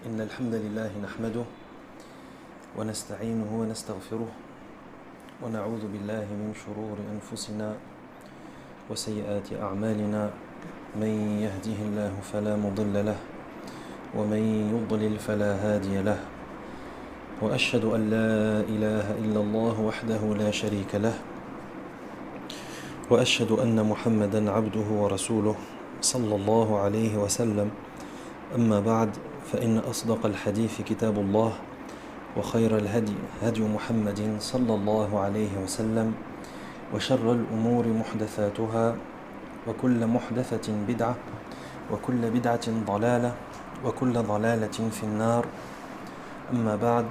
إن الحمد لله نحمده ونستعينه ونستغفره ونعوذ بالله من شرور أنفسنا وسيئات أعمالنا من يهده الله فلا مضل له ومن يضلل فلا هادي له وأشهد أن لا إله إلا الله وحده لا شريك له وأشهد أن محمدا عبده ورسوله صلى الله عليه وسلم أما بعد فإن أصدق الحديث كتاب الله وخير الهدي هدي محمد صلى الله عليه وسلم وشر الأمور محدثاتها وكل محدثة بدعة وكل بدعة ضلالة وكل ضلالة في النار أما بعد.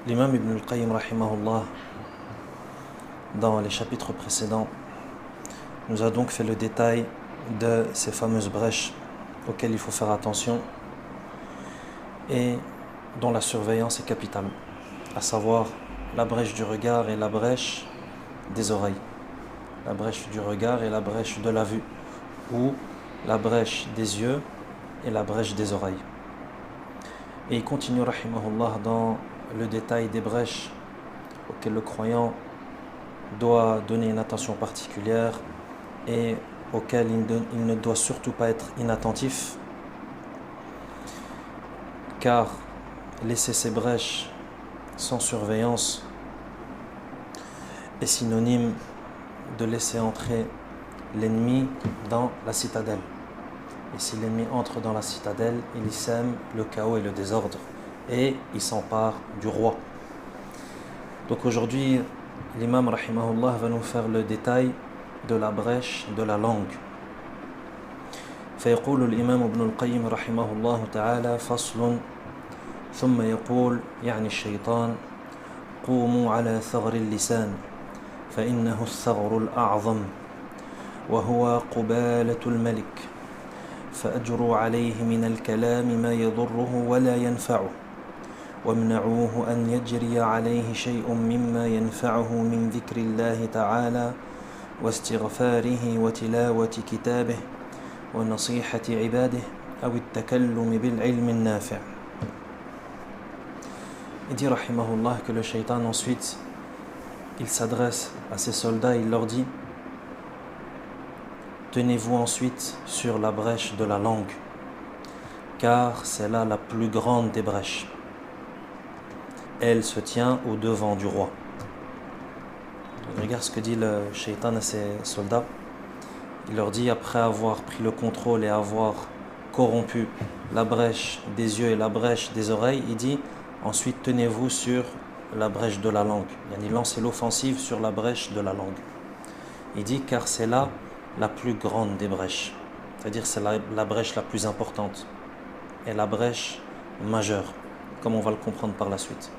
L'imam Ibn al-Qayyim rahimahullah, dans les chapitres précédents, nous a donc fait le détail de ces fameuses brèches auxquelles il faut faire attention et dont la surveillance est capitale, à savoir la brèche du regard et la brèche des oreilles, la brèche du regard et la brèche de la vue, ou la brèche des yeux et la brèche des oreilles. Et il continue rahimahullah dans le détail des brèches auxquelles le croyant doit donner une attention particulière et auxquelles il ne doit surtout pas être inattentif, car laisser ces brèches sans surveillance est synonyme de laisser entrer l'ennemi dans la citadelle. Et si l'ennemi entre dans la citadelle, il y sème le chaos et le désordre et il s'empare du roi. Donc aujourd'hui, l'imam rahimahullah va nous faire le détail de la brèche de la langue. فيقول الإمام ابن القيم رحمه الله تعالى فصل ثم يقول يعني الشيطان قوموا على ثغر اللسان فإنه الثغر الأعظم وهو قبالة الملك فأجروا عليه من الكلام ما يضره ولا ينفعه وامنعوه أن يجري عليه شيء مما ينفعه من ذكر الله تعالى واستغفاره وتلاوة كتابه ونصيحة عباده أو التكلم بالعلم النافع. Il dit rahimahullah que le shaitan ensuite il s'adresse à ses soldats et il leur dit: tenez-vous ensuite sur la brèche de la langue, car c'est là la plus grande des brèches. Elle se tient au devant du roi. Regarde ce que dit le shaitan à ses soldats. Il leur dit, après avoir pris le contrôle et avoir corrompu la brèche des yeux et la brèche des oreilles, il dit, ensuite tenez-vous sur la brèche de la langue. Il lance l'offensive sur la brèche de la langue. Il dit, car c'est là la plus grande des brèches. C'est-à-dire c'est la brèche la plus importante et la brèche majeure, comme on va le comprendre par la suite.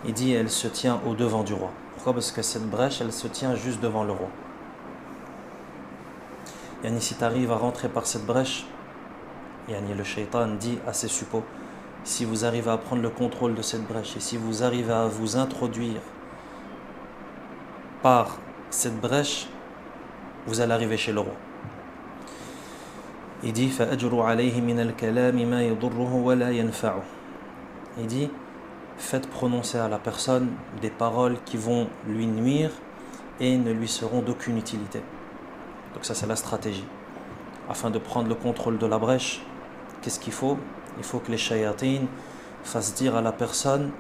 Il dit, elle se tient au devant du roi. Pourquoi? Parce que cette brèche, elle se tient juste devant le roi. Yani, si tu arrives à rentrer par cette brèche, yani, le shaitan dit à ses suppôts, si vous arrivez à prendre le contrôle de cette brèche et si vous arrivez à vous introduire par cette brèche, vous allez arriver chez le roi. Il dit فَأَجْرُوا عَلَيْهِ مِنَ الْكَلَامِ مَا يَضُرُّهُ وَلَا يَنْفَعُهُ. Il dit, faites prononcer à la personne des paroles qui vont lui nuire et ne lui seront d'aucune utilité. Donc ça c'est la stratégie. Afin de prendre le contrôle de la brèche, qu'est-ce qu'il faut? Il faut que les shayatines fassent dire à la personne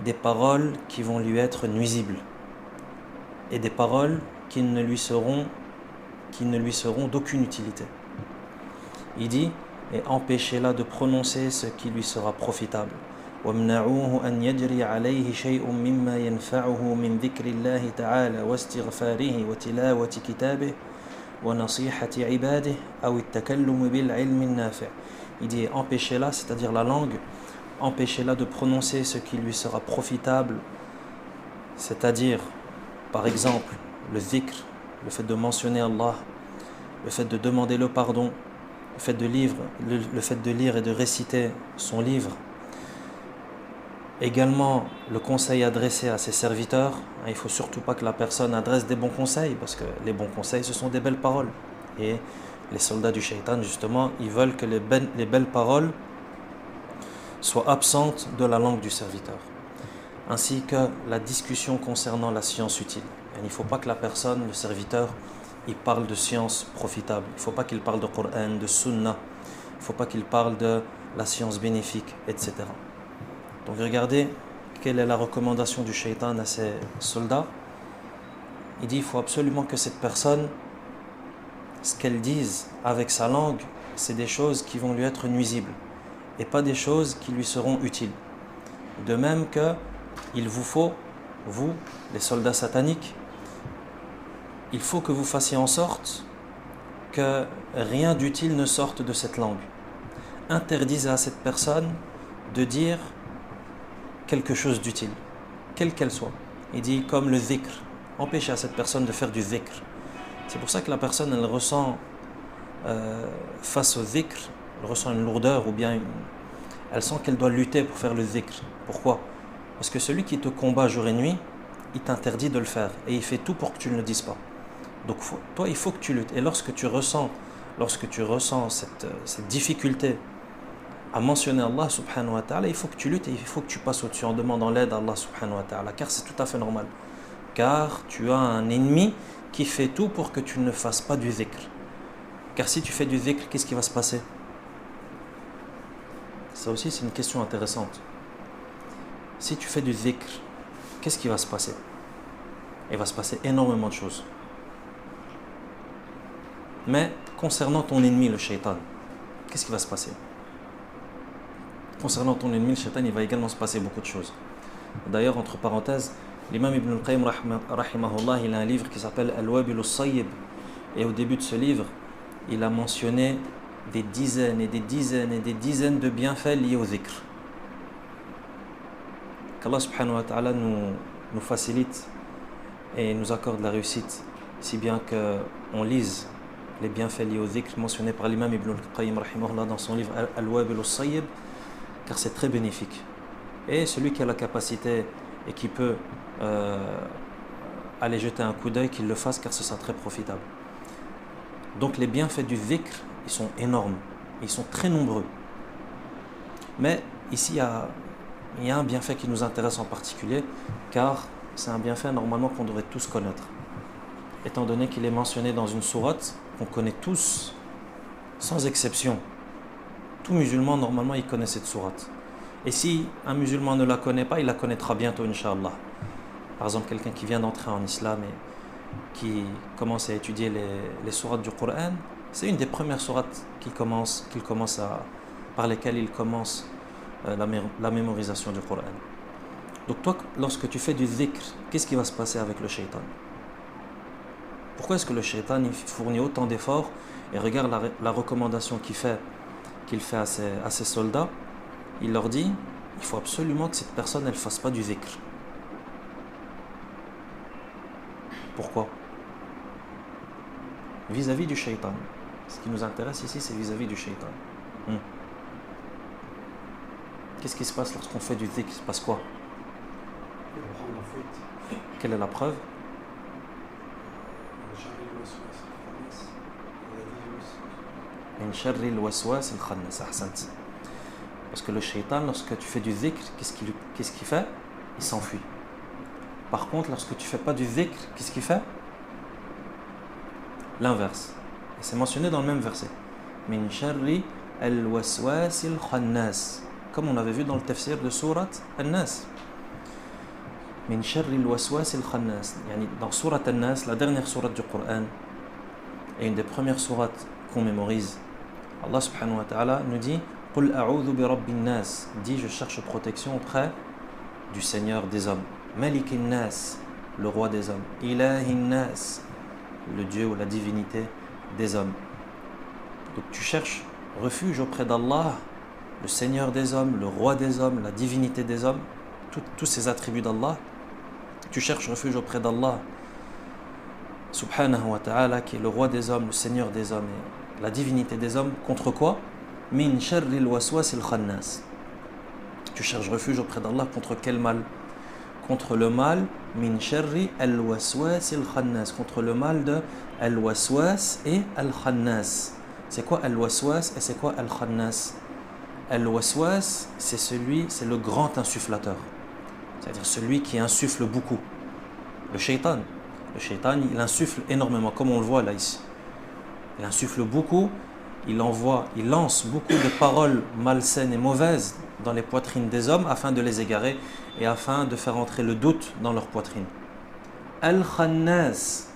des paroles qui vont lui être nuisibles et des paroles qui ne lui seront d'aucune utilité. Il dit, et empêchez-la de prononcer ce qui lui sera profitable. وَامْنَعُوهُ أَنْ يَجْرِيَ عَلَيْهِ شَيْءٌ مِمَّا يَنْفَعُهُ مِنْ ذِكْرِ اللَّهِ تَعَالَى وَاسْتِغْفَارِهِ وَتِلَاوَةِ كِتَابِهِ وَنَصِيحَةِ عِبَادِهِ أَوِ التَّكَلُّمِ بِالْعِلْمِ النَّافِعِ. Il dit, empêchez-la, c'est-à-dire la langue, empêchez-la de prononcer ce qui lui sera profitable, c'est-à-dire, par exemple, le dhikr, le fait de mentionner Allah, le fait de demander le pardon, le fait de lire et de réciter son livre. Également, le conseil adressé à ses serviteurs. Il ne faut surtout pas que la personne adresse des bons conseils, parce que les bons conseils, ce sont des belles paroles. Et Les soldats du shaitan, justement, ils veulent que les belles paroles soient absentes de la langue du serviteur, ainsi que la discussion concernant la science utile. Il ne faut pas que la personne, le serviteur, il parle de science profitable. Il ne faut pas qu'il parle de Coran, de Sunnah. Il ne faut pas qu'il parle de la science bénéfique, etc. Donc regardez quelle est la recommandation du shaitan à ses soldats. Il dit il faut absolument que cette personne, ce qu'elle dise avec sa langue, c'est des choses qui vont lui être nuisibles et pas des choses qui lui seront utiles. De même que il vous faut, vous, les soldats sataniques, il faut que vous fassiez en sorte que rien d'utile ne sorte de cette langue. Interdisez à cette personne de dire quelque chose d'utile, quelle qu'elle soit. Il dit comme le dhikr, empêchez à cette personne de faire du dhikr. C'est pour ça que la personne, elle ressent face au dhikr, elle ressent une lourdeur ou bien elle sent qu'elle doit lutter pour faire le dhikr. Pourquoi? Parce que celui qui te combat jour et nuit, il t'interdit de le faire et il fait tout pour que tu ne le dises pas. Donc toi, il faut que tu luttes. Et lorsque tu ressens cette difficulté à mentionner Allah subhanahu wa ta'ala, il faut que tu luttes et il faut que tu passes au-dessus en demandant l'aide à Allah subhanahu wa ta'ala, car c'est tout à fait normal. Car tu as un ennemi qui fait tout pour que tu ne fasses pas du dhikr. Car si tu fais du dhikr, qu'est-ce qui va se passer? Ça aussi, c'est une question intéressante. Si tu fais du dhikr, qu'est-ce qui va se passer? Il va se passer énormément de choses. Mais concernant ton ennemi, le shaitan, qu'est-ce qui va se passer? Concernant ton ennemi, le shaitan, il va également se passer beaucoup de choses. D'ailleurs, entre parenthèses, l'imam Ibn al-Qayyim, rahimahullah, il a un livre qui s'appelle Al-Wabil al-Sayyib. Et au début de ce livre, il a mentionné des dizaines et des dizaines et des dizaines de bienfaits liés au dhikr. Qu'Allah subhanahu wa ta'ala nous facilite et nous accorde la réussite, si bien qu'on lise les bienfaits liés au dhikr mentionnés par l'imam Ibn al-Qayyim rahimahullah dans son livre Al-Wabil al-Sayyib, car c'est très bénéfique. Et celui qui a la capacité et qui peut aller jeter un coup d'œil, qu'il le fasse, car ce sera très profitable. Donc les bienfaits du dhikr, ils sont énormes, ils sont très nombreux. Mais ici, il y a un bienfait qui nous intéresse en particulier, car c'est un bienfait normalement qu'on devrait tous connaître, étant donné qu'il est mentionné dans une sourate qu'on connaît tous, sans exception. Tout musulman, normalement, il connaît cette sourate. Et si un musulman ne la connaît pas, il la connaîtra bientôt, Inch'Allah. Par exemple, quelqu'un qui vient d'entrer en islam et qui commence à étudier les sourates du Coran, c'est une des premières sourates par lesquelles il commence la mémorisation du Coran. Donc toi, lorsque tu fais du dhikr, qu'est-ce qui va se passer avec le shaitan? Pourquoi est-ce que le shaitan il fournit autant d'efforts? Et regarde la recommandation qu'il fait à ses soldats. Il leur dit, il faut absolument que cette personne elle fasse pas du dhikr. Pourquoi? Vis-à-vis du shaitan. Ce qui nous intéresse ici, c'est vis-à-vis du shaitan. Qu'est-ce qui se passe lorsqu'on fait du dhikr? Il se passe quoi? Quelle est la preuve? Min sharri al-waswas al-khannas. Ahsant. Parce que le shaitan, lorsque tu fais du dhikr, qu'est-ce qu'il fait? Il s'enfuit. Par contre, lorsque tu fais pas du dhikr, qu'est-ce qu'il fait? L'inverse. Et c'est mentionné dans le même verset. Min sharri al-waswas al-khannas. Comme on avait vu dans le tafsir de sourate An-Nas. Min sharri al-waswas al-khannas. Dans sourate An-Nas, la dernière sourate du Coran, et une des premières sourates qu'on mémorise, Allah subhanahu wa ta'ala nous dit Qul a'udhu bi rabbin nas. Dit je cherche protection auprès du Seigneur des hommes. Malikin nas, le roi des hommes. Ilahin nas, le Dieu ou la divinité des hommes. Donc tu cherches refuge auprès d'Allah, le Seigneur des hommes, le roi des hommes, la divinité des hommes, tous ces attributs d'Allah. Tu cherches refuge auprès d'Allah subhanahu wa ta'ala, qui est le roi des hommes, le Seigneur des hommes et la divinité des hommes. Contre quoi? Min sharri al-waswas al-khannas. Tu cherches refuge auprès d'Allah contre quel mal? contre le mal min sharri al-waswas al-khannas, contre le mal de al-waswas et al-khannas. C'est quoi al-waswas et c'est quoi al-khannas? Al-waswas, c'est le grand insufflateur, c'est-à-dire celui qui insuffle beaucoup. Le shaitan, il insuffle énormément, comme on le voit là ici. Il insuffle beaucoup, il lance beaucoup de paroles malsaines et mauvaises dans les poitrines des hommes afin de les égarer et afin de faire entrer le doute dans leur poitrine. Al-Khannas,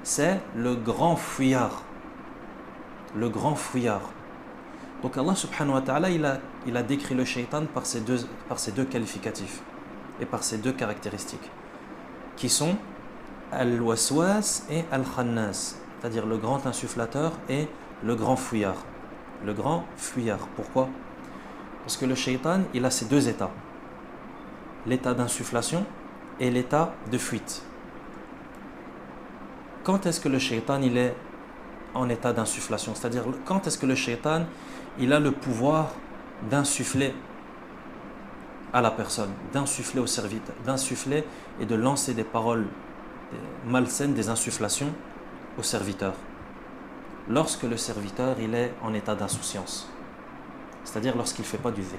c'est le grand fouillard. Le grand fouillard. Donc Allah subhanahu wa ta'ala, il a décrit le shaitan par ces deux qualificatifs et par ces deux caractéristiques qui sont al-waswas et al-khannas, c'est-à-dire le grand insufflateur et le grand fouillard. Le grand fouillard. Pourquoi? Parce que le shaitan, il a ces deux états. L'état d'insufflation et l'état de fuite. Quand est-ce que le shaitan, il est en état d'insufflation? C'est-à-dire, quand est-ce que le shaitan, il a le pouvoir d'insuffler à la personne, d'insuffler au serviteur, d'insuffler et de lancer des paroles malsaines, des insufflations au serviteur? Lorsque le serviteur, il est en état d'insouciance, c'est-à-dire lorsqu'il ne fait pas du dhikr.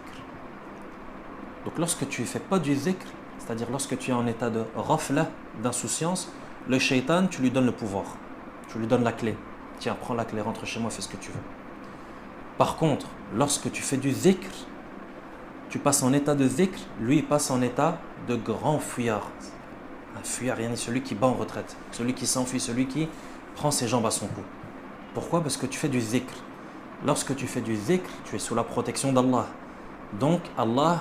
Donc lorsque tu ne fais pas du dhikr, c'est-à-dire lorsque tu es en état de rafla, d'insouciance, le shaitan, tu lui donnes le pouvoir, tu lui donnes la clé. Tiens, prends la clé, rentre chez moi, fais ce que tu veux. Par contre, lorsque tu fais du dhikr, tu passes en état de dhikr, lui il passe en état de grand fuyard. Un fuyard, il y a celui qui bat en retraite, celui qui s'enfuit, celui qui prend ses jambes à son cou. Pourquoi? Parce que tu fais du dhikr. Lorsque tu fais du dhikr, tu es sous la protection d'Allah. Donc Allah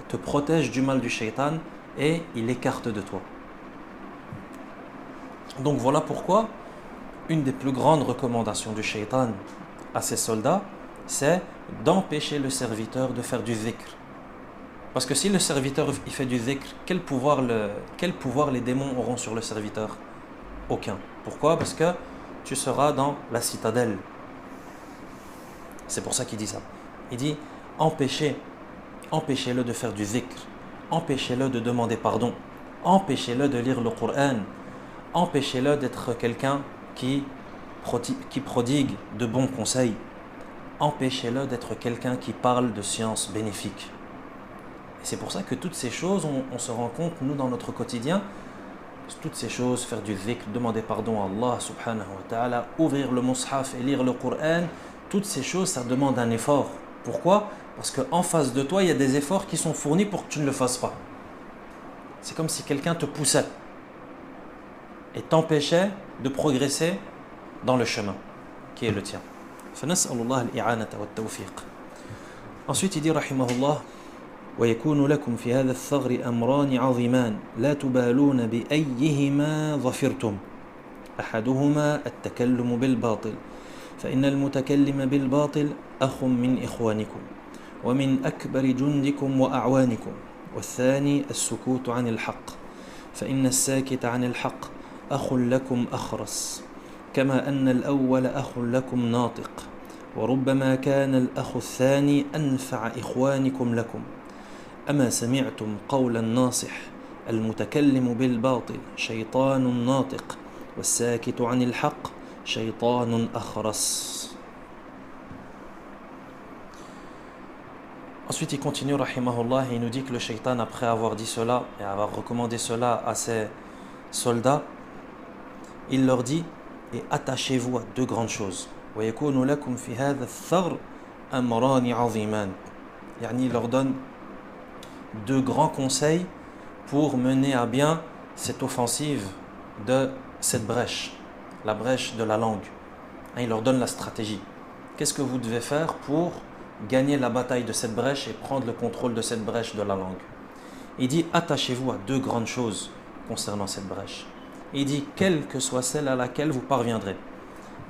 te protège du mal du shaitan et il écarte de toi. Donc voilà pourquoi une des plus grandes recommandations du shaitan à ses soldats, c'est d'empêcher le serviteur de faire du dhikr. Parce que si le serviteur il fait du dhikr, quel pouvoir les démons auront sur le serviteur? Aucun. Pourquoi? Parce que tu seras dans la citadelle. C'est pour ça qu'il dit ça. Il dit empêchez-le de faire du dhikr, empêchez-le de demander pardon, empêchez-le de lire le Coran, empêchez-le d'être quelqu'un qui prodigue de bons conseils, empêchez-le d'être quelqu'un qui parle de sciences bénéfiques. Et c'est pour ça que toutes ces choses, on se rend compte, nous, dans notre quotidien, toutes ces choses, faire du dhikr, demander pardon à Allah subhanahu wa ta'ala, ouvrir le mushaf et lire le Coran, toutes ces choses, ça demande un effort. Pourquoi? Parce qu'en face de toi, il y a des efforts qui sont fournis pour que tu ne le fasses pas. C'est comme si quelqu'un te poussait et t'empêchait de progresser dans le chemin qui est le tien. Ensuite, il dit, rahimahullah, ويكون لكم في هذا الثغر أمران عظيمان لا تبالون بأيهما ظفرتم أحدهما التكلم بالباطل فإن المتكلم بالباطل أخ من إخوانكم ومن أكبر جندكم وأعوانكم والثاني السكوت عن الحق فإن الساكت عن الحق أخ لكم أخرس كما أن الأول أخ لكم ناطق وربما كان الأخ الثاني أنفع إخوانكم لكم أما سمعتم قول الناصح المتكلم بالباطل شيطان ناطق والساكت عن الحق شيطان أخرس. Ensuite il continue rahimahullah et il nous dit que le shaitan, après avoir dit cela et avoir recommandé cela à ses soldats, il leur dit: et attachez-vous à deux grandes choses. ويكون لكم في هذا الثغر أمران عظيمان. يعني il leur donne deux grands conseils pour mener à bien cette offensive de cette brèche, la brèche de la langue. Il leur donne la stratégie. Qu'est-ce que vous devez faire pour gagner la bataille de cette brèche et prendre le contrôle de cette brèche de la langue? Il dit: attachez-vous à deux grandes choses concernant cette brèche. Il dit: quelle que soit celle à laquelle vous parviendrez.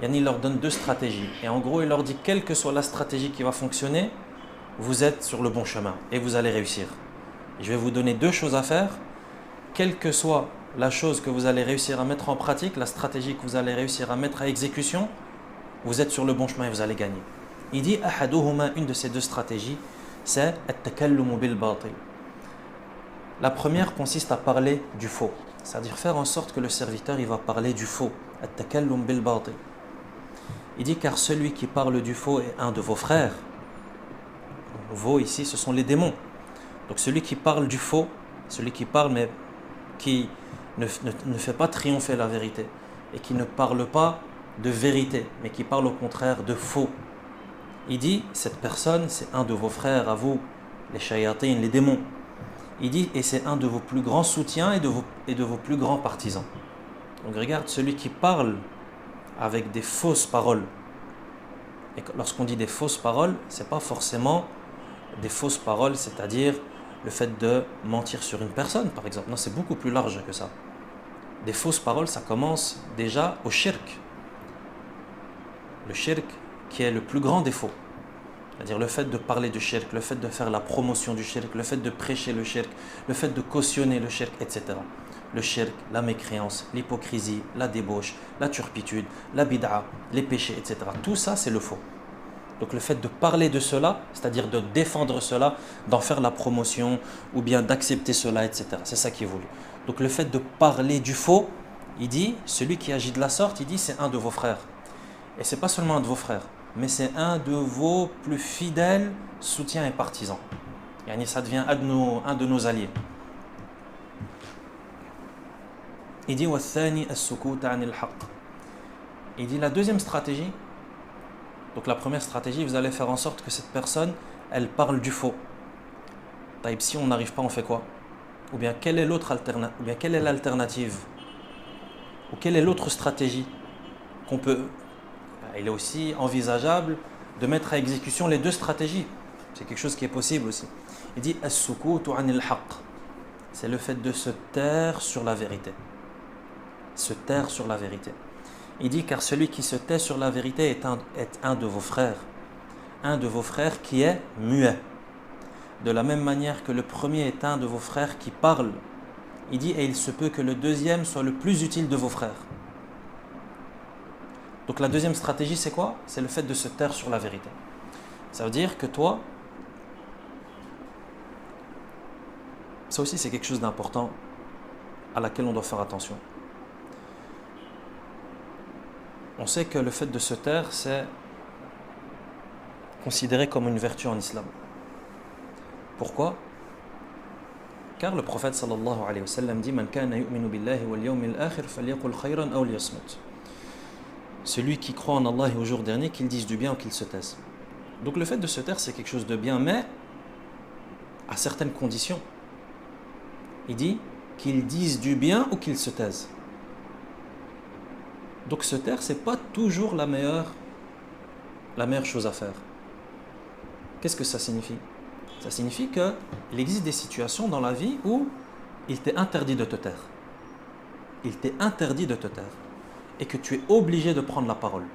Il leur donne deux stratégies. Et en gros, il leur dit: quelle que soit la stratégie qui va fonctionner, vous êtes sur le bon chemin et vous allez réussir. Et je vais vous donner deux choses à faire. Quelle que soit la chose que vous allez réussir à mettre en pratique, la stratégie que vous allez réussir à mettre à exécution, vous êtes sur le bon chemin et vous allez gagner. Il dit: ahaduhuma, une de ces deux stratégies, c'est at-takallumu bil batil. La première consiste à parler du faux, c'est-à-dire faire en sorte que le serviteur il va parler du faux, at-takallum bil batil. Il dit car celui qui parle du faux est un de vos frères. Vos ici ce sont les démons. Donc celui qui parle du faux, celui qui parle mais qui ne fait pas triompher la vérité et qui ne parle pas de vérité mais qui parle au contraire de faux. Il dit cette personne c'est un de vos frères à vous, les shayatin, les démons. Il dit et c'est un de vos plus grands soutiens et de vos plus grands partisans. Donc regarde, celui qui parle avec des fausses paroles. Et lorsqu'on dit des fausses paroles, c'est pas forcément des fausses paroles, c'est-à-dire le fait de mentir sur une personne, par exemple. Non, c'est beaucoup plus large que ça. Des fausses paroles, ça commence déjà au shirk. Le shirk qui est le plus grand défaut. C'est-à-dire le fait de parler du shirk, le fait de faire la promotion du shirk, le fait de prêcher le shirk, le fait de cautionner le shirk, etc. Le shirk, la mécréance, l'hypocrisie, la débauche, la turpitude, la bid'a, les péchés, etc. Tout ça, c'est le faux. Donc le fait de parler de cela, c'est-à-dire de défendre cela, d'en faire la promotion, ou bien d'accepter cela, etc. C'est ça qui est voulu. Donc le fait de parler du faux, il dit, celui qui agit de la sorte, il dit, c'est un de vos frères. Et c'est pas seulement un de vos frères, mais c'est un de vos plus fidèles soutiens et partisans. Yani ça devient un de nos alliés. Il dit il dit la deuxième stratégie. Donc la première stratégie, vous allez faire en sorte que cette personne, elle parle du faux. Taïb, si on n'arrive pas, on fait quoi? Ou bien quelle est l'alternative? Ou quelle est l'autre stratégie qu'on peut... Il est aussi envisageable de mettre à exécution les deux stratégies. C'est quelque chose qui est possible aussi. Il dit as-sukutu anil haqq. C'est le fait de se taire sur la vérité. Se taire sur la vérité. Il dit car celui qui se tait sur la vérité est un de vos frères. Un de vos frères qui est muet. De la même manière que le premier est un de vos frères qui parle. Il dit et il se peut que le deuxième soit le plus utile de vos frères. Donc la deuxième stratégie c'est quoi? C'est le fait de se taire sur la vérité. Ça veut dire que toi, ça aussi c'est quelque chose d'important à laquelle on doit faire attention. On sait que le fait de se taire c'est considéré comme une vertu en islam. Pourquoi? Car le prophète sallallahu alayhi wa sallam dit Man kana yu'minu billahi wal yawmil akhir falyaqul khayran aw liyasmut. Celui qui croit en Allah et au jour dernier, qu'il dise du bien ou qu'il se taise. Donc le fait de se taire, c'est quelque chose de bien, mais à certaines conditions. Il dit qu'il dise du bien ou qu'il se taise. Donc se taire, c'est pas toujours la meilleure chose à faire. Qu'est-ce que ça signifie? Ça signifie qu'il existe des situations dans la vie où il t'est interdit de te taire. Il t'est interdit de te taire. Et que tu es obligé de prendre la parole.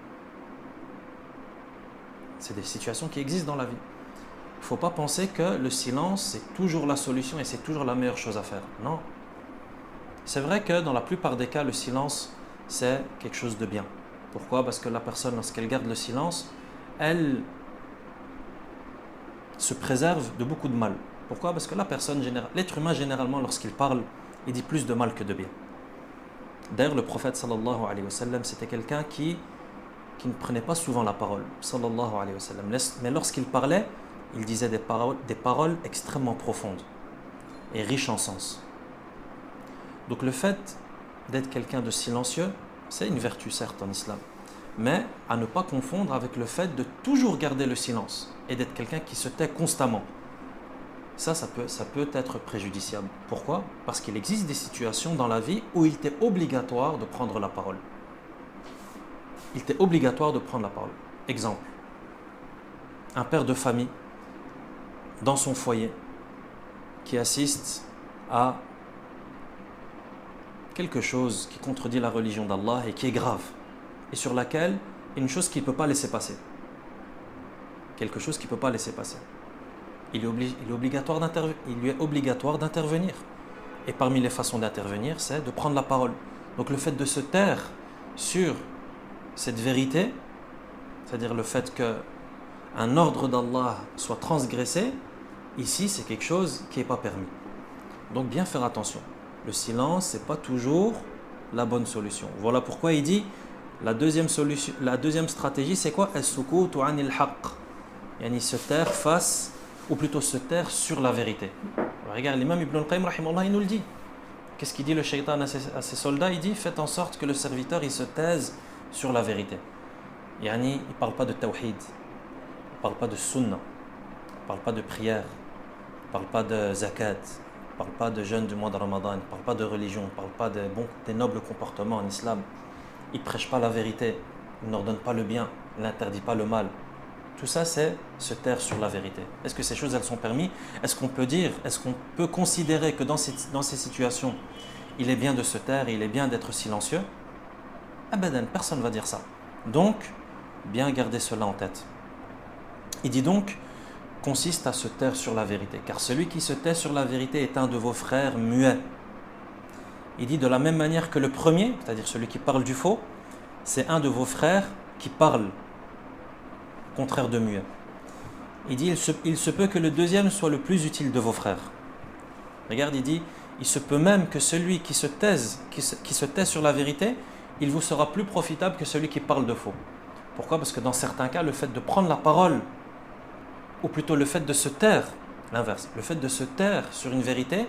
C'est des situations qui existent dans la vie. Il ne faut pas penser que le silence, c'est toujours la solution et c'est toujours la meilleure chose à faire. Non. C'est vrai que dans la plupart des cas, le silence, c'est quelque chose de bien. Pourquoi? Parce que la personne, lorsqu'elle garde le silence, elle se préserve de beaucoup de mal. Pourquoi? Parce que l'être humain, généralement, lorsqu'il parle, il dit plus de mal que de bien. D'ailleurs, le prophète sallallahu alayhi wa sallam, c'était quelqu'un qui ne prenait pas souvent la parole, sallallahu alayhi wa sallam. Mais lorsqu'il parlait, il disait des paroles extrêmement profondes et riches en sens. Donc le fait d'être quelqu'un de silencieux, c'est une vertu certes en islam, mais à ne pas confondre avec le fait de toujours garder le silence et d'être quelqu'un qui se tait constamment. Ça peut être préjudiciable. Pourquoi? Parce qu'il existe des situations dans la vie où il t'est obligatoire de prendre la parole. Il t'est obligatoire de prendre la parole. Exemple, un père de famille dans son foyer qui assiste à quelque chose qui contredit la religion d'Allah et qui est grave et sur laquelle il y a une chose qu'il ne peut pas laisser passer. Quelque chose qu'il ne peut pas laisser passer. Il lui est obligatoire d'intervenir. Et parmi les façons d'intervenir, c'est de prendre la parole. Donc le fait de se taire sur cette vérité, c'est-à-dire le fait qu'un ordre d'Allah soit transgressé, Ici, c'est quelque chose qui n'est pas permis. Donc bien faire attention. Le silence, ce n'est pas toujours la bonne solution. Voilà pourquoi il dit la deuxième stratégie, c'est quoi? As-sukutu anil haqq. Yani se taire face, ou plutôt se taire sur la vérité. Alors, regarde, l'imam Ibn al-Qayyim, rahimahullah, il nous le dit. Qu'est-ce qu'il dit le shaitan à ses soldats? Il dit, faites en sorte que le serviteur il se taise sur la vérité. Yani, il ne parle pas de tawhid, il ne parle pas de sunnah, il ne parle pas de prière, il ne parle pas de zakat, il ne parle pas de jeûne du mois de Ramadan, il ne parle pas de religion, il ne parle pas des nobles comportements en islam. Il ne prêche pas la vérité, il n'ordonne pas le bien, il n'interdit pas le mal. Tout ça, c'est se taire sur la vérité. Est-ce que ces choses, elles sont permises? Est-ce qu'on peut considérer que dans ces situations, il est bien de se taire et il est bien d'être silencieux? Abadan, personne ne va dire ça. Donc, bien garder cela en tête. Il dit donc, consiste à se taire sur la vérité. Car celui qui se tait sur la vérité est un de vos frères muets. Il dit de la même manière que le premier, c'est-à-dire celui qui parle du faux, c'est un de vos frères qui parle, contraire de muet. Il dit, il se peut que le deuxième soit le plus utile de vos frères. Regarde, il dit, il se peut même que celui qui se tait sur la vérité, il vous sera plus profitable que celui qui parle de faux. Pourquoi? Parce que dans certains cas, le fait de prendre la parole, ou plutôt le fait de se taire, l'inverse, le fait de se taire sur une vérité,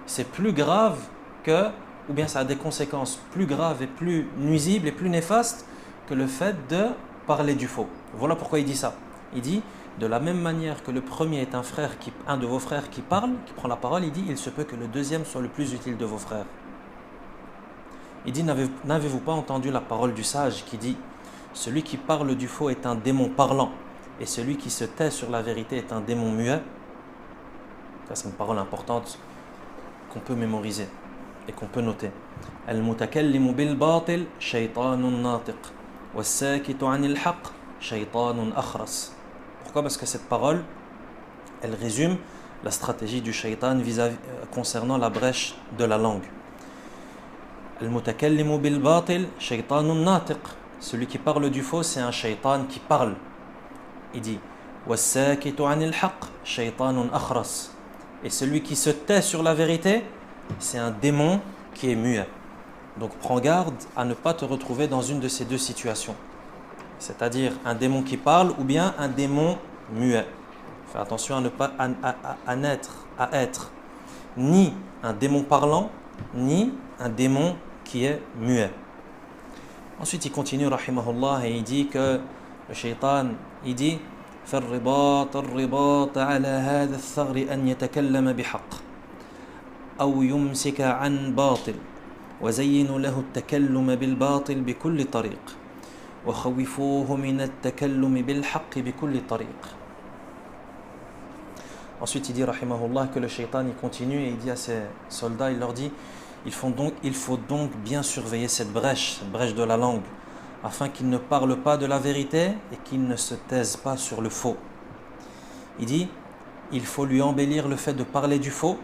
c'est plus grave que, ou bien ça a des conséquences plus graves et plus nuisibles et plus néfastes que le fait de parler du faux. Voilà pourquoi il dit ça. Il dit, de la même manière que le premier est un de vos frères qui parle, qui prend la parole, il dit, il se peut que le deuxième soit le plus utile de vos frères. Il dit, n'avez-vous pas entendu la parole du sage qui dit, celui qui parle du faux est un démon parlant, et celui qui se tait sur la vérité est un démon muet? Ça, c'est une parole importante qu'on peut mémoriser et qu'on peut noter. Al-mutakallimu bil batil shaytanun natiq was-sakitu anil haqq shaytanun akhras. Pourquoi? Parce que cette parole, elle résume la stratégie du shaytan concernant la brèche de la langue. Al-mutakallimu bil batil shaytanun natiq. Celui qui parle du faux, c'est un shaytan qui parle. Il dit was-sakitu anil haqq shaytanun akhras. Et celui qui se tait sur la vérité, c'est un démon qui est muet. Donc prends garde à ne pas te retrouver dans une de ces deux situations. C'est-à-dire un démon qui parle ou bien un démon muet. Fais attention à ne pas être ni un démon parlant, ni un démon qui est muet. Ensuite il continue rahimahullah et il dit que le shaitan, il dit الرباط على هذا الثغر أن يتكلم بحق أو يمسك عن باطل وزين له التكلم بالباطل بكل طريق وخوفوه من التكلم بالحق بكل طريق. Ensuite il dit rahimahullah que le shaitan il continue et il dit à ses soldats, il leur dit il faut donc bien surveiller cette brèche de la langue, afin qu'il ne parle pas de la vérité et qu'il ne se taise pas sur le faux. Il dit, il faut lui embellir le fait de parler du faux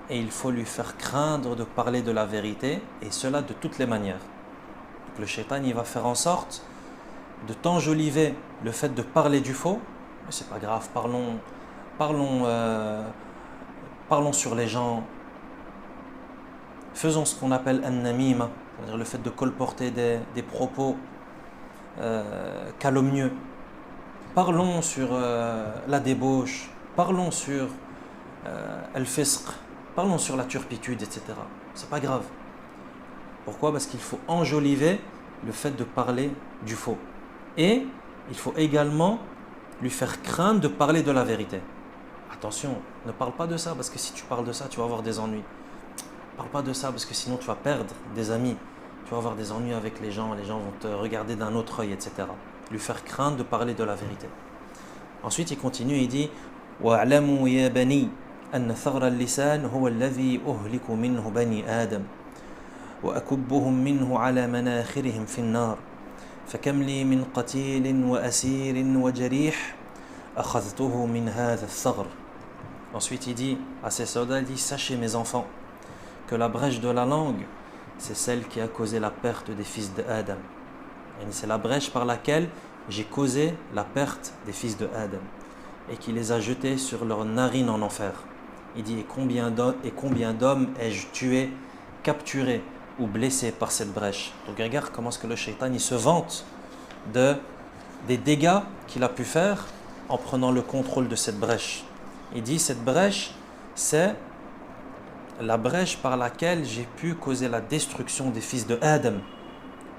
et il faut lui faire craindre de parler de la vérité, et cela de toutes les manières. Donc le shaitan, il va faire en sorte de t'enjoliver le fait de parler du faux, mais c'est pas grave, parlons sur les gens, faisons ce qu'on appelle an-namima, c'est-à-dire le fait de colporter des propos calomnieux. Parlons sur la débauche, parlons sur al-fisq, parlons sur la turpitude, etc. C'est pas grave. Pourquoi? Parce qu'il faut enjoliver le fait de parler du faux. Et il faut également lui faire craindre de parler de la vérité. Attention, ne parle pas de ça, parce que si tu parles de ça, tu vas avoir des ennuis. Ne parle pas de ça, parce que sinon tu vas perdre des amis. Tu vas avoir des ennuis avec les gens vont te regarder d'un autre œil, etc. Lui faire craindre de parler de la vérité. Ensuite, il continue et il dit وَاعْلَمُوا يَا بَنِي أَنَّ ثَغْرَ اللِّسَانِ هُوَ الَّذِي أُهْلِكُ مِنْهُ بَنِي آدَمَ وَأَكُبُّهُمْ مِنْهُ عَلَى مَنَاخِرِهِمْ فِي النَّارِ فَكَمْ لِي مِنْ قَتِيلٍ وَأَسِيرٍ وَجَرِيحٍ أَخَذْتُهُ مِنْ هَذَا الثَّغْرِ. Ensuite, il dit à ses soldats, il dit, sachez mes enfants que la brèche de la langue, c'est celle qui a causé la perte des fils de Adam. Et c'est la brèche par laquelle j'ai causé la perte des fils de Adam. et qui les a jetés sur leurs narines en enfer. Il dit, et combien d'hommes ai-je tué, capturé ou blessé par cette brèche. Donc regarde comment est-ce que le shaitan il se vante des dégâts qu'il a pu faire en prenant le contrôle de cette brèche. Il dit, cette brèche, c'est la brèche par laquelle j'ai pu causer la destruction des fils de Adam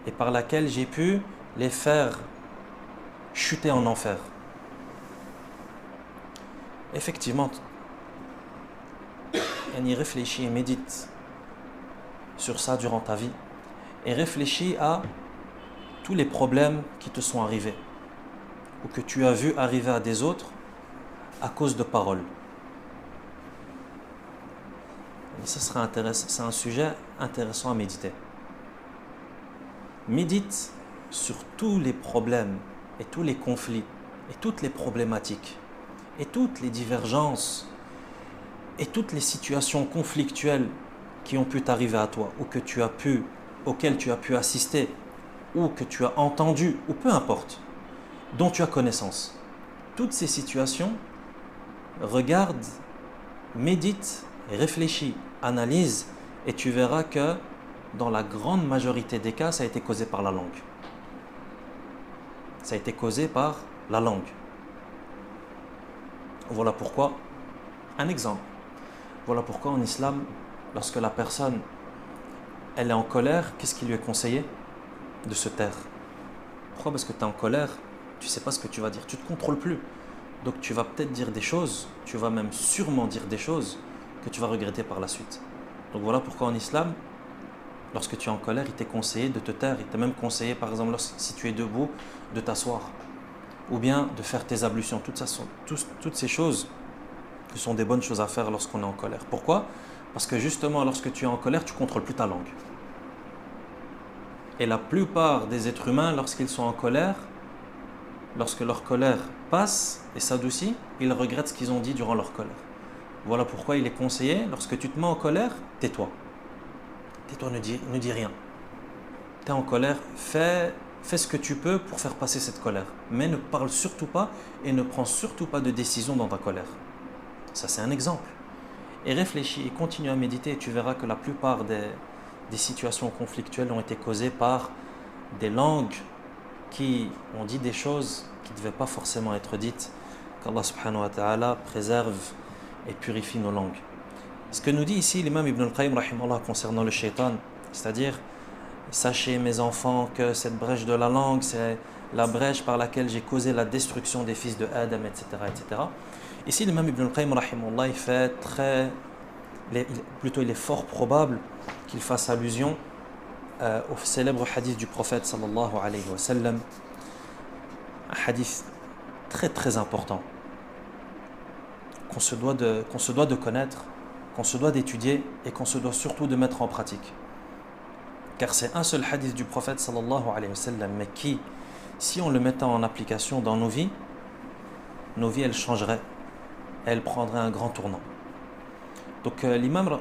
et par laquelle j'ai pu les faire chuter en enfer. Effectivement, y réfléchis et médite sur ça durant ta vie et réfléchis à tous les problèmes qui te sont arrivés ou que tu as vu arriver à des autres à cause de paroles. Et ça sera intéressant, c'est un sujet intéressant à méditer. Médite sur tous les problèmes et tous les conflits et toutes les problématiques et toutes les divergences et toutes les situations conflictuelles qui ont pu t'arriver à toi ou auxquelles tu as pu assister ou que tu as entendu ou peu importe, dont tu as connaissance. Toutes ces situations, regarde, médite, réfléchis, analyse et tu verras que dans la grande majorité des cas, ça a été causé par la langue. Ça a été causé par la langue. Voilà pourquoi, un exemple. Voilà pourquoi en islam, lorsque la personne elle est en colère, qu'est-ce qui lui est conseillé? De se taire. Pourquoi? Parce que tu es en colère, tu ne sais pas ce que tu vas dire, tu ne te contrôles plus. Donc tu vas peut-être dire des choses, tu vas même sûrement dire des choses que tu vas regretter par la suite. Donc voilà pourquoi en islam, lorsque tu es en colère, il t'est conseillé de te taire. Il t'est même conseillé, par exemple, si tu es debout, de t'asseoir. Ou bien de faire tes ablutions. Toutes ces choses qui sont des bonnes choses à faire lorsqu'on est en colère. Pourquoi? Parce que justement, lorsque tu es en colère, tu ne contrôles plus ta langue. Et la plupart des êtres humains, lorsqu'ils sont en colère, lorsque leur colère passe et s'adoucit, ils regrettent ce qu'ils ont dit durant leur colère. Voilà pourquoi il est conseillé, lorsque tu te mets en colère, tais-toi. Tais-toi, ne dis rien. Tu es en colère, fais ce que tu peux pour faire passer cette colère. Mais ne parle surtout pas et ne prends surtout pas de décision dans ta colère. Ça, c'est un exemple. Et réfléchis et continue à méditer et tu verras que la plupart des situations conflictuelles ont été causées par des langues qui ont dit des choses qui ne devaient pas forcément être dites. Qu'Allah subhanahu wa ta'ala préserve et purifie nos langues. Ce que nous dit ici l'imam Ibn al-Qayyim rahimahullah concernant le shaitan, c'est-à-dire sachez mes enfants que cette brèche de la langue c'est la brèche par laquelle j'ai causé la destruction des fils de Adam, etc. etc. Ici l'imam Ibn al-Qayyim rahimahullah il est fort probable qu'il fasse allusion au célèbre hadith du prophète sallallahu alayhi wa sallam, un hadith très très important qu'on se doit de connaître, qu'on se doit d'étudier et qu'on se doit surtout de mettre en pratique. Car c'est un seul hadith du prophète sallallahu alayhi wa sallam, mais qui, si on le mettait en application dans nos vies elles changeraient, elles prendraient un grand tournant. Donc l'imam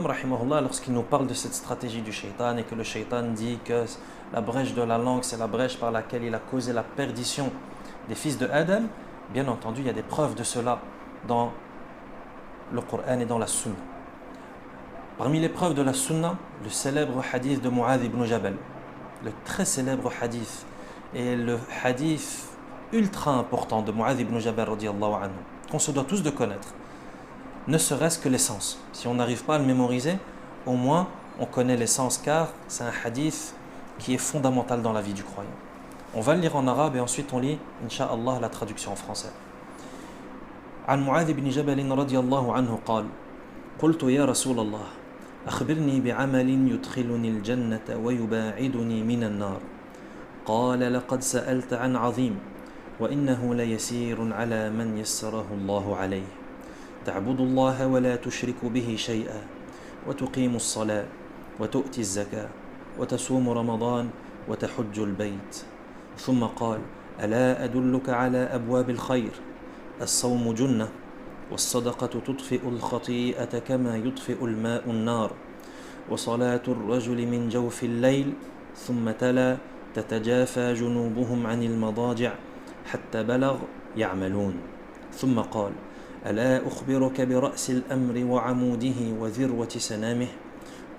rahimahullah, lorsqu'il nous parle de cette stratégie du shaitan et que le shaitan dit que la brèche de la langue c'est la brèche par laquelle il a causé la perdition des fils de Adam, bien entendu il y a des preuves de cela dans le Coran et dans la Sunna. Parmi les preuves de la Sunna, le célèbre hadith de Mu'adh ibn Jabal, le très célèbre hadith et le hadith ultra important de Mu'adh ibn Jabal radiyallahu anhu, qu'on se doit tous de connaître, ne serait-ce que l'essence. Si on n'arrive pas à le mémoriser, au moins on connaît l'essence, car c'est un hadith qui est fondamental dans la vie du croyant. On va le lire en arabe et ensuite on lit, incha'Allah, la traduction en français. عن معاذ بن جبل رضي الله عنه قال: قلت يا رسول الله أخبرني بعمل يدخلني الجنة ويباعدني من النار. قال: لقد سألت عن عظيم وإنه ليسير على من يسره الله عليه. تعبد الله ولا تشرك به شيئا وتقيم الصلاة وتؤتي الزكاة وتصوم رمضان وتحج البيت. ثم قال: ألا أدلك على أبواب الخير؟ الصوم جنة والصدقة تطفئ الخطيئة كما يطفئ الماء النار وصلاة الرجل من جوف الليل. ثم تلا: تتجافى جنوبهم عن المضاجع حتى بلغ يعملون. ثم قال ألا أخبرك برأس الأمر وعموده وذروة سنامه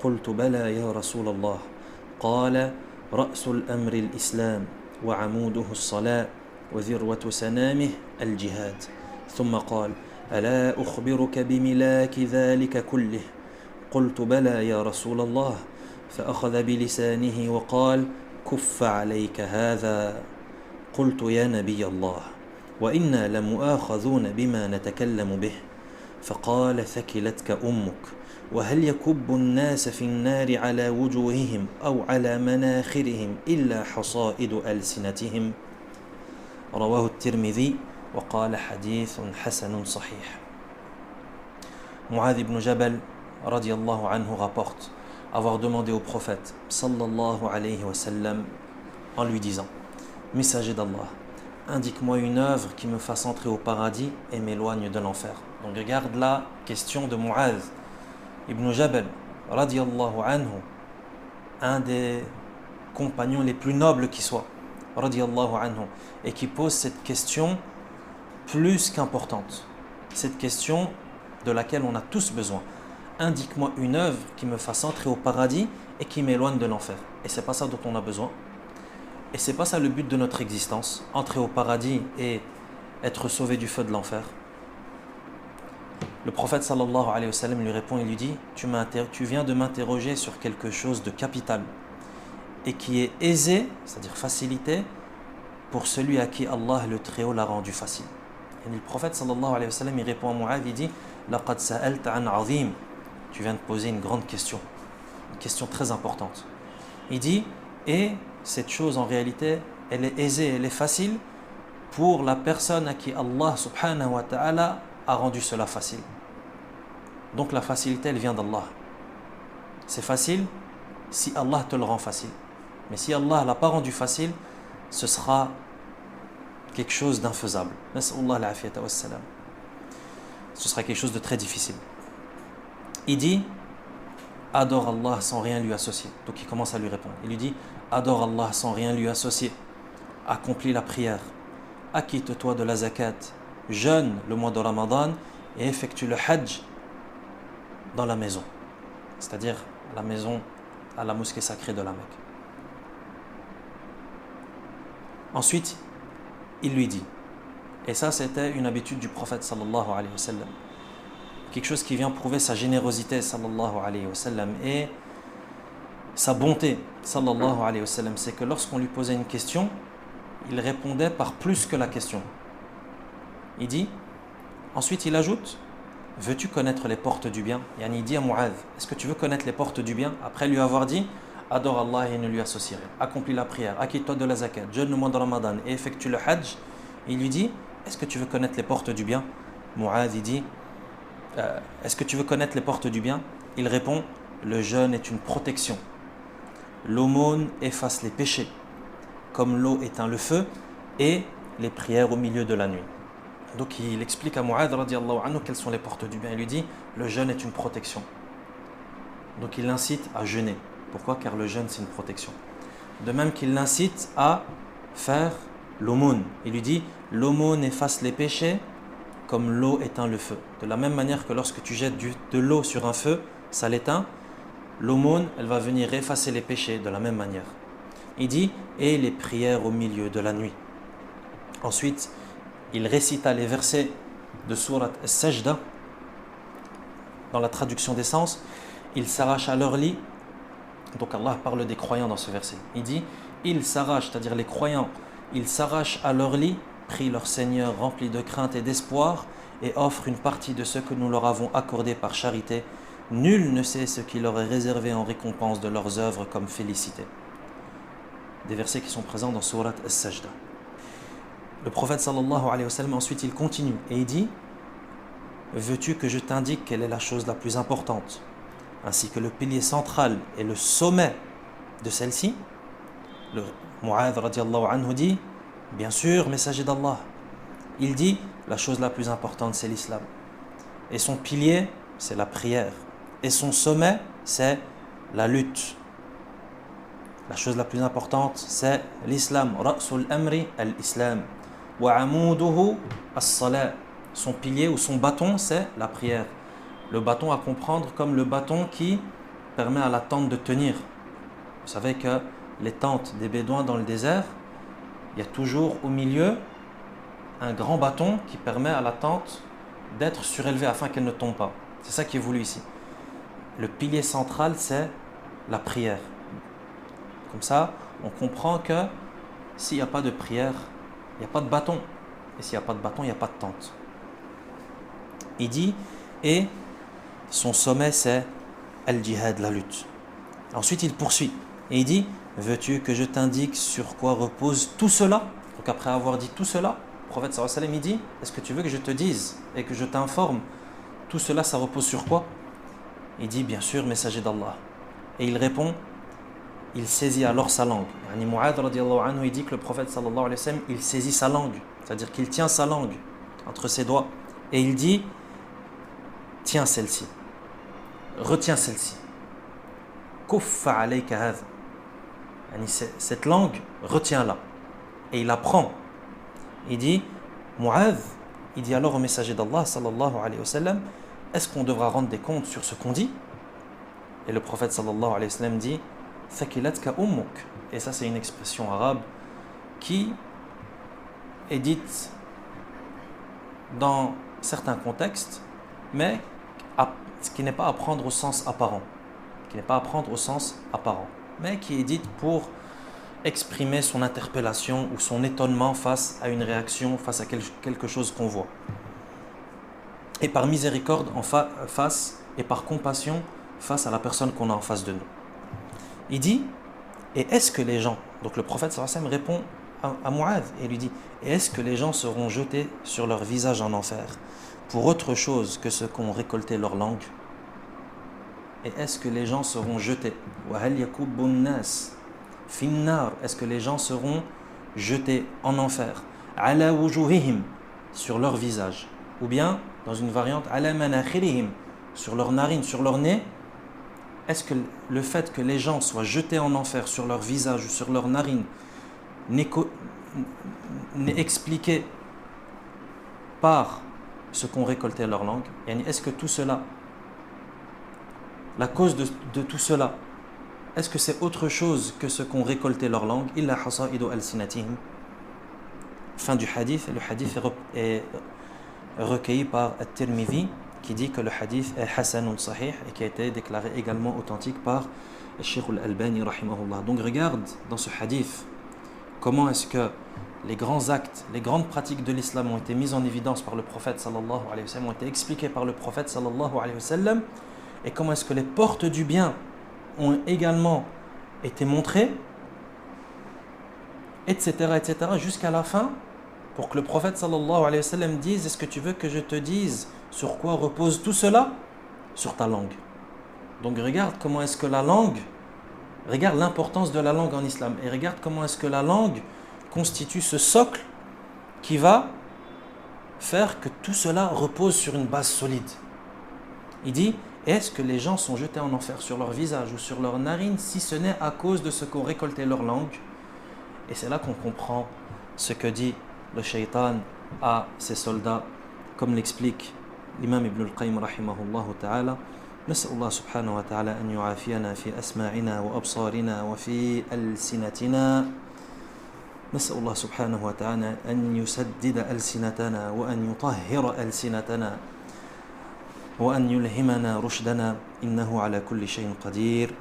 قلت بلى يا رسول الله قال رأس الأمر الإسلام وعموده الصلاة وذروة سنامه الجهاد ثم قال ألا أخبرك بملاك ذلك كله قلت بلى يا رسول الله فأخذ بلسانه وقال كف عليك هذا قلت يا نبي الله وإنا لمؤاخذون بما نتكلم به فقال ثكلتك أمك وهل يكب الناس في النار على وجوههم أو على مناخرهم إلا حصائد ألسنتهم رواه الترمذي وقال حديث حسن صحيح. Mu'adh ibn Jabal radiallahu anhu rapporte avoir demandé au prophète sallallahu alayhi wa sallam en lui disant Messager d'Allah, indique-moi une œuvre qui me fasse entrer au paradis et m'éloigne de l'enfer. Donc regarde la question de Mu'adh ibn Jabal radiallahu anhu, un des compagnons les plus nobles qui soit radiallahu anhu, et qui pose cette question plus qu'importante, cette question de laquelle on a tous besoin. Indique-moi une œuvre qui me fasse entrer au paradis et qui m'éloigne de l'enfer. Et c'est pas ça dont on a besoin. Et c'est pas ça le but de notre existence, entrer au paradis et être sauvé du feu de l'enfer. Le prophète sallallahu alayhi wa sallam lui répond et lui dit tu viens de m'interroger sur quelque chose de capital et qui est aisé, c'est-à-dire facilité, pour celui à qui Allah le Très-Haut l'a rendu facile. Et le prophète sallallahu alayhi wa sallam il répond à Mu'adh, il dit laqad sa'alta an 'azim, tu viens de poser une grande question, une question très importante. Il dit et cette chose en réalité elle est aisée, elle est facile pour la personne à qui Allah subhanahu wa ta'ala a rendu cela facile. Donc la facilité elle vient d'Allah. C'est facile si Allah te le rend facile. Mais si Allah ne l'a pas rendu facile, ce sera quelque chose d'infaisable. Nas'allah al-afiyata wassalam. Ce sera quelque chose de très difficile. Il dit adore Allah sans rien lui associer. Donc il commence à lui répondre. Il lui dit adore Allah sans rien lui associer. Accomplis la prière. Acquitte-toi de la zakat. Jeûne le mois de Ramadan et effectue le hajj dans la maison. C'est-à-dire la maison à la mosquée sacrée de la Mecque. Ensuite, il lui dit, et ça c'était une habitude du prophète sallallahu alayhi wa sallam, quelque chose qui vient prouver sa générosité sallallahu alayhi wa sallam et sa bonté sallallahu alayhi wa sallam, c'est que lorsqu'on lui posait une question, il répondait par plus que la question. Il dit, ensuite il ajoute, veux-tu connaître les portes du bien? Yani il dit à Mu'adh, est-ce que tu veux connaître les portes du bien? Après lui avoir dit, adore Allah et ne lui associe rien, accomplis la prière, acquitte-toi de la zakat, jeûne le mois de Ramadan et effectue le hajj. Il lui dit, est-ce que tu veux connaître les portes du bien? Mu'adh il dit, est-ce que tu veux connaître les portes du bien? Il répond, le jeûne est une protection. L'aumône efface les péchés, comme l'eau éteint le feu, et les prières au milieu de la nuit. Donc il explique à Mu'adh radiallahu anhu quelles sont les portes du bien. Il lui dit, le jeûne est une protection. Donc il l'incite à jeûner. Pourquoi? Car le jeûne c'est une protection. De même qu'il l'incite à faire l'aumône. Il lui dit, l'aumône efface les péchés comme l'eau éteint le feu. De la même manière que lorsque tu jettes de l'eau sur un feu, ça l'éteint, l'aumône elle va venir effacer les péchés de la même manière. Il dit, et les prières au milieu de la nuit. Ensuite, il récita les versets de Surat As-Sajda. Dans la traduction des sens, ils s'arrachent à leur lit. Donc Allah parle des croyants dans ce verset. Il dit, ils s'arrachent, c'est-à-dire les croyants, ils s'arrachent à leur lit, prient leur Seigneur rempli de crainte et d'espoir, et offrent une partie de ce que nous leur avons accordé par charité. Nul ne sait ce qui leur est réservé en récompense de leurs œuvres comme félicité. Des versets qui sont présents dans Surat As-Sajda. Le prophète sallallahu alayhi wa sallam ensuite il continue et il dit, veux-tu que je t'indique quelle est la chose la plus importante, ainsi que le pilier central et le sommet de celle-ci? Le Mu'adh radiallahu anhu dit, bien sûr, messager d'Allah. Il dit, la chose la plus importante c'est l'islam. Et son pilier, c'est la prière. Et son sommet, c'est la lutte. La chose la plus importante, c'est l'islam. Ra'sul amri al-islam. Wa amuduhu as-salat. son pilier ou son bâton, c'est la prière. Le bâton à comprendre comme le bâton qui permet à la tente de tenir. Vous savez que les tentes des Bédouins dans le désert, il y a toujours au milieu un grand bâton qui permet à la tente d'être surélevée afin qu'elle ne tombe pas. C'est ça qui est voulu ici. Le pilier central, c'est la prière. Comme ça, on comprend que s'il n'y a pas de prière, il n'y a pas de bâton. Et s'il n'y a pas de bâton, il n'y a pas de tente. Il dit, et son sommet, c'est al-jihad, la lutte. Ensuite, il poursuit. Et il dit, veux-tu que je t'indique sur quoi repose tout cela? Donc après avoir dit tout cela, le prophète sallallahu alayhi wa sallam, il dit, est-ce que tu veux que je te dise et que je t'informe? Tout cela, ça repose sur quoi? Il dit, bien sûr, messager d'Allah. Et il répond, il saisit alors sa langue. Yani Mu'adh radiyallahu anhu, il dit que le prophète sallallahu alayhi wa sallam, il saisit sa langue. C'est-à-dire qu'il tient sa langue entre ses doigts. Et il dit, tiens celle-ci. Retiens celle-ci. Kuffa alayka hadha. Yani cette langue, retiens-la. Et il apprend. Il dit, Mu'adh, il dit alors au messager d'Allah sallallahu alayhi wa sallam, est-ce qu'on devra rendre des comptes sur ce qu'on dit? Et le prophète sallallahu alayhi wa sallam dit, Thakilatka ummuk. Et ça, c'est une expression arabe qui est dite dans certains contextes, mais qui n'est pas à prendre au sens apparent. Qui n'est pas à prendre au sens apparent, mais qui est dite pour exprimer son interpellation ou son étonnement face à une réaction, face à quelque chose qu'on voit. Et par miséricorde face et par compassion face à la personne qu'on a en face de nous. Il dit, et est-ce que les gens, donc le prophète sallallahu alayhi wa sallam répond à Mu'adh et lui dit, et est-ce que les gens seront jetés sur leur visage en enfer pour autre chose que ce qu'ont récolté leur langue? Et est-ce que les gens seront jetés? Est-ce que les gens seront jetés en enfer? Ala wujuhihim, sur leur visage. Ou bien, dans une variante, ala manakhirihim, sur leur narine, sur leur nez. Est-ce que le fait que les gens soient jetés en enfer sur leur visage ou sur leur narine n'est expliqué par ce qu'ont récolté leur langue? Est-ce que tout cela, la cause de tout cela, est-ce que c'est autre chose que ce qu'ont récolté leur langue? Illa hasaidu alsinatihim. Fin du hadith. Le hadith est recueilli par At-Tirmidhi, qui dit que le hadith est hasanun sahih et qui a été déclaré également authentique par Cheikh al-Albani rahimahullah. Donc regarde dans ce hadith comment est-ce que les grands actes, les grandes pratiques de l'islam ont été mises en évidence par le prophète sallallahu alayhi wa sallam, ont été expliquées par le prophète sallallahu alayhi wa sallam, et comment est-ce que les portes du bien ont également été montrées, etc., jusqu'à la fin, pour que le prophète sallallahu alayhi wa sallam dise, est-ce que tu veux que je te dise sur quoi repose tout cela? Sur ta langue. Donc regarde comment est-ce que la langue, regarde l'importance de la langue en islam, et regarde comment est-ce que la langue constitue ce socle qui va faire que tout cela repose sur une base solide. Il dit, est-ce que les gens sont jetés en enfer sur leur visage ou sur leur narine, si ce n'est à cause de ce qu'ont récolté leur langue? Et c'est là qu'on comprend ce que dit le shaitan à ses soldats, comme l'explique l'imam Ibn al-Qayyim rahimahullah ta'ala. نسأل الله سبحانه وتعالى أن يعافينا في أسماعنا وأبصارنا وفي ألسنتنا. نسأل الله سبحانه وتعالى أن يسدد ألسنتنا وأن يطهر ألسنتنا وأن يلهمنا رشدنا إنه على كل شيء قدير.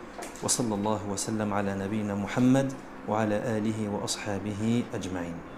وصلى الله وسلم على نبينا محمد وعلى آله وأصحابه أجمعين.